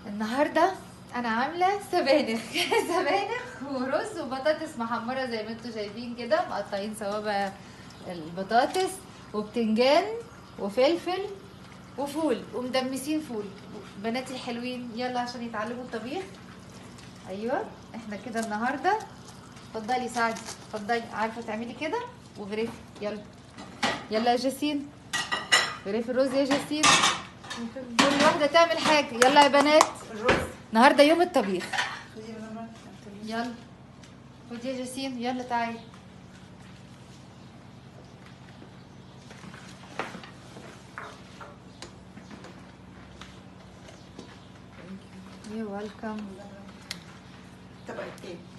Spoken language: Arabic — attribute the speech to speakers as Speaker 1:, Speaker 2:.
Speaker 1: النهارده انا عامله سبانخ سبانخ ورز وبطاطس محمره زي ما انتم شايفين كده، مقطعين صوابع البطاطس وبتنجان وفلفل وفول ومدمسين فول. بناتي الحلوين يلا عشان يتعلموا الطبيخ. ايوه احنا كده النهارده. اتفضلي ساعدي، اتفضلي، عارفه تعملي كده وغرفي. يلا يلا يا جاسين، غرفي الرز يا جاسين. كل واحده تعمل حاجه. يلا يا بنات، النهارده يوم الطبيخ. يلا خدي يا جاسين، يلا تعالي. You're welcome.
Speaker 2: طبق التاني.